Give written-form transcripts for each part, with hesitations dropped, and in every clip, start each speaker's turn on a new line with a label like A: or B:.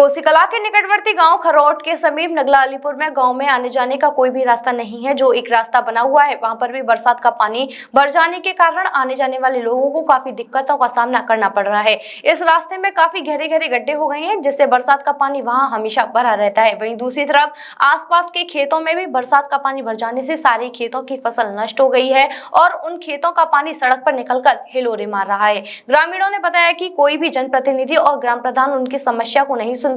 A: कोसीकला के निकटवर्ती गांव खरोट के समीप नगला अलीपुर में गांव में आने जाने का कोई भी रास्ता नहीं है। जो एक रास्ता बना हुआ है वहां पर भी बरसात का पानी भर जाने के कारण आने जाने वाले लोगों को काफी दिक्कतों का सामना करना पड़ रहा है। इस रास्ते में काफी गहरे गहरे गड्ढे हो गए हैं, जिससे बरसात का पानी वहां हमेशा भरा रहता है। वहीं दूसरी तरफ आसपास के खेतों में भी बरसात का पानी भर जाने से सारे खेतों की फसल नष्ट हो गई है और उन खेतों का पानी सड़क पर निकलकर हिलोरे मार रहा है। ग्रामीणों ने बताया कि कोई भी जनप्रतिनिधि और ग्राम प्रधान उनकी समस्या को नहीं सुनता।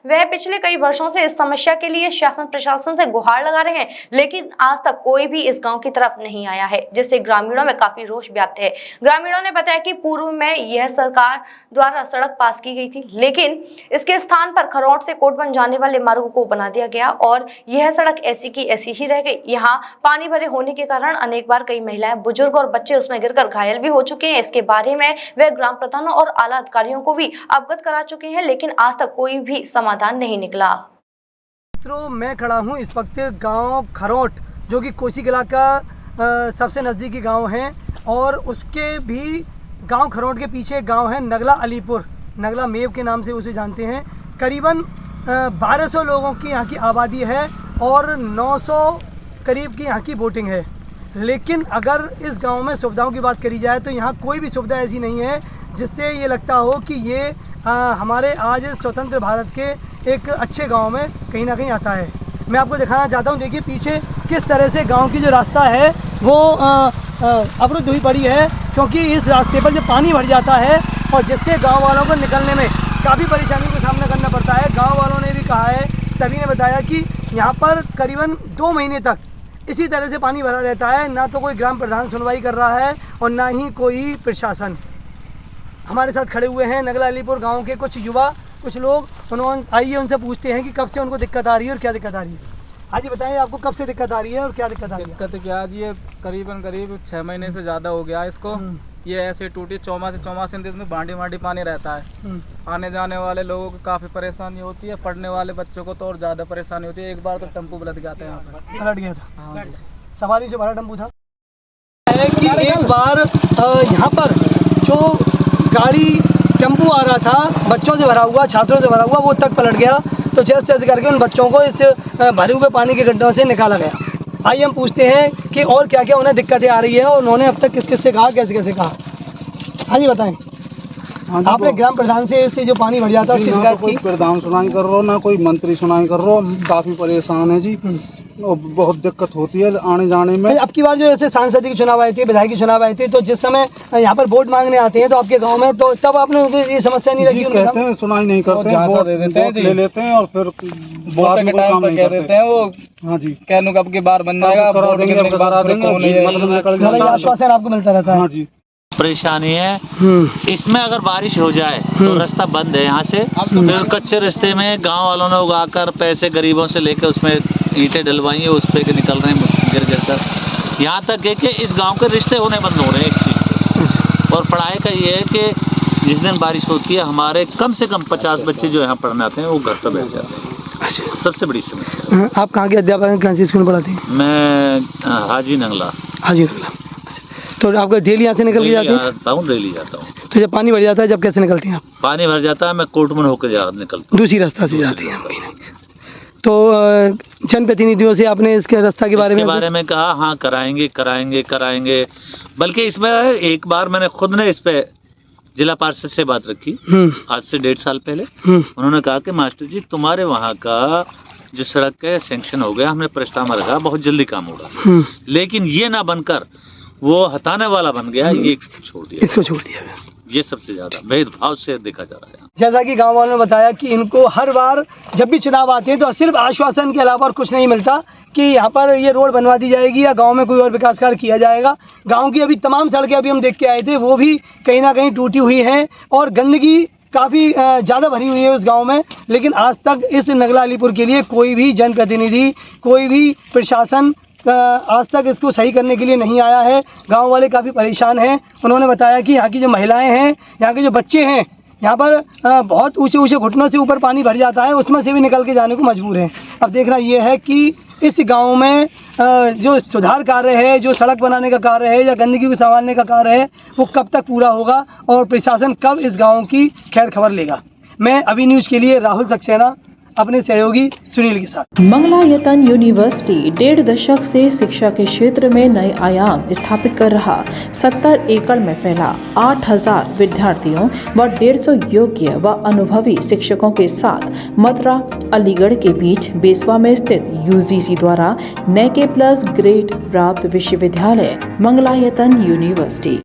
A: वह पिछले कई वर्षों से इस समस्या के लिए शासन प्रशासन से गुहार लगा रहे हैं, लेकिन आज तक कोई भी इस गांव की तरफ नहीं आया है, जिससे ग्रामीणों में काफी रोष व्याप्त है। ग्रामीणों ने बताया कि पूर्व में यह सरकार द्वारा सड़क पास की गई थी, लेकिन इसके स्थान पर खरोट से कोटवन जाने वाले मार्गों को बना दिया गया और यह सड़क ऐसी की ऐसी ही रह गई। यहाँ पानी भरे होने के कारण अनेक बार कई महिलाएं, बुजुर्ग और बच्चे उसमें गिरकर घायल भी हो चुके हैं। इसके बारे में वे ग्राम प्रधानों और आला अधिकारियों को भी अवगत करा चुके हैं, लेकिन आज तक कोई भी समाधान नहीं निकला।
B: मित्रों, मैं खड़ा हूँ इस वक्त गांव खरोट, जो कि कोसीकला का सबसे नज़दीकी गांव है, और उसके भी गांव खरोट के पीछे गांव है नगला अलीपुर, नगला मेव के नाम से उसे जानते हैं। करीबन 1200 लोगों की यहाँ की आबादी है और 900 करीब की यहाँ की वोटिंग है। लेकिन अगर इस गांव में सुविधाओं की बात करी जाए तो यहाँ कोई भी सुविधा ऐसी नहीं है जिससे ये लगता हो कि ये हमारे आज स्वतंत्र भारत के एक अच्छे गांव में कहीं ना कहीं आता है। मैं आपको दिखाना चाहता हूँ, देखिए पीछे किस तरह से गांव की जो रास्ता है वो अवरुद्ध हुई पड़ी है, क्योंकि इस रास्ते पर जब पानी भर जाता है और जिससे गांव वालों को निकलने में काफ़ी परेशानियों का सामना करना पड़ता है। गाँव वालों ने भी कहा है, सभी ने बताया कि यहाँ पर करीबन 2 महीने तक इसी तरह से पानी भरा रहता है। ना तो कोई ग्राम प्रधान सुनवाई कर रहा है और ना ही कोई प्रशासन। हमारे साथ खड़े हुए हैं नगला अलीपुर गांव के कुछ युवा, कुछ लोग। उन्होंने आइए उनसे पूछते हैं कि कब से उनको दिक्कत आ रही है और क्या दिक्कत आ रही है। हाँ जी, बताइए आपको कब से दिक्कत आ रही है और क्या दिक्कत आ रही है।
C: दिक्कत क्या जी, ये करीब 6 महीने से ज़्यादा हो गया इसको। ये ऐसे टूटी चौमास इसमें बांडी पानी रहता है। आने जाने वाले लोगों को काफ़ी परेशानी होती है, पढ़ने वाले बच्चों को तो और ज़्यादा परेशानी होती है। एक बार तो टेम्पो पलट गया था, यहाँ पर
B: पलट गया था।
C: हाँ,
B: सवारी से भरा टेम्पो था। है कि एक बार यहाँ पर जो गाड़ी टेम्पो आ रहा था बच्चों से भरा हुआ, छात्रों से भरा हुआ, वो तक पलट गया। तो जैसे करके उन बच्चों को इस भरे हुए पानी के गड्ढों से निकाला गया। आइए हम पूछते हैं कि और क्या क्या उन्हें दिक्कतें आ रही है और उन्होंने अब तक किस किस से कहा, कैसे कैसे कहा। हाँ जी, बताएं। हाँ, आपने ग्राम प्रधान से इससे जो पानी भर जाता है उसकी शिकायत की?
D: प्रधान सुनाई कर रहा हो, ना कोई मंत्री सुनाई कर रहा हो। काफ़ी परेशान है जी, और बहुत दिक्कत होती है आने जाने में।
B: अब की बार जो ऐसे सांसद के चुनाव आए थे, विधायक के चुनाव आए थे, तो जिस समय यहाँ पर वोट मांगने आते हैं तो आपके गांव में, तो तब आपने उनको ये समस्या नहीं रखी?
D: कहते हैं सुनाई नहीं करते हैं, वोट ले लेते हैं और फिर
C: वोट के टाइम पर कह देते हैं वो। हाँ जी, कहने अब की बार बन जाएगा,
B: आश्वासन आपको मिलता रहता है।
D: हाँ जी,
E: परेशानी है इसमें। अगर बारिश हो जाए तो रास्ता बंद है यहाँ से, फिर कच्चे रास्ते में गांव वालों ने उगाकर पैसे गरीबों से लेकर उसमें ईंटें डलवाई है, उस पे निकल रहे हैं गिर कर। यहाँ तक है कि इस गांव के रिश्ते होने बंद हो रहे हैं एक चीज़ से। और पढ़ाई का ये है कि जिस दिन बारिश होती है हमारे कम से कम 50 बच्चे जो यहाँ पढ़ने आते हैं वो घर पर बैठ जाते हैं। सबसे बड़ी समस्या।
B: आप कहाँ के अध्यापक हैं, कौन सी स्कूल में पढ़ाते हैं?
E: मैं हाजी नंगला।
B: हाजी नंगला। तो आपका डेली यहाँ से निकल के जाते हैं?
E: डेली जाता हूँ।
B: तो जब पानी भर जाता है, जब कैसे निकलते हैं आप?
E: पानी भर जाता है, मैं कोटमन होकर निकलता हूँ।
B: दूसरी रास्ता से जाते हैं। तो जनप्रतिनिधियों से आपने इसके रास्ता के बारे में
E: कहा? हाँ, कराएंगे। बल्कि इसमें एक बार मैंने खुद ने इस पे जिला पार्षद से बात रखी, आज से 1.5 साल पहले। उन्होंने कहा कि मास्टर जी, तुम्हारे वहाँ का जो सड़क है सैंक्शन हो गया, हमने प्रस्ताव में रखा, बहुत जल्दी काम होगा। लेकिन ये ना बनकर वो हटाने वाला बन गया, ये छोड़ दिया,
B: इसको छोड़ दिया।
E: ये सबसे ज्यादा भेदभाव से देखा जा रहा है।
B: जैसा कि गांव वालों ने बताया कि इनको हर बार जब भी चुनाव आते हैं तो सिर्फ आश्वासन के अलावा और कुछ नहीं मिलता कि यहाँ पर ये रोड बनवा दी जाएगी या गांव में कोई और विकास कार्य किया जाएगा। गांव की अभी तमाम सड़कें अभी हम देख के आए थे, वो भी कहीं ना कहीं टूटी हुई हैं और गंदगी काफ़ी ज़्यादा भरी हुई है उस गांव में। लेकिन आज तक इस नगला अलीपुर के लिए कोई भी जनप्रतिनिधि, कोई भी प्रशासन आज तक इसको सही करने के लिए नहीं आया है। गांव वाले काफ़ी परेशान हैं। उन्होंने बताया कि यहाँ की जो महिलाएं हैं, यहाँ के जो बच्चे हैं, यहाँ पर बहुत ऊंचे ऊंचे घुटनों से ऊपर पानी भर जाता है, उसमें से भी निकल के जाने को मजबूर हैं। अब देखना ये है कि इस गांव में जो सुधार कार्य है, जो सड़क बनाने का कार्य है या गंदगी को संभालने का कार्य है, वो कब तक पूरा होगा और प्रशासन कब इस गाँव की खैर खबर लेगा। मैं अभी न्यूज़ के लिए राहुल सक्सेना अपने सहयोगी सुनील के साथ।
F: मंगलायतन यूनिवर्सिटी 1.5 दशक से शिक्षा के क्षेत्र में नए आयाम स्थापित कर रहा 70 एकड़ में फैला 8000 विद्यार्थियों व 150 योग्य व अनुभवी शिक्षकों के साथ मथुरा अलीगढ़ के बीच बेसवा में स्थित यूजीसी द्वारा NAC+ ग्रेड प्राप्त विश्वविद्यालय मंगलायतन यूनिवर्सिटी।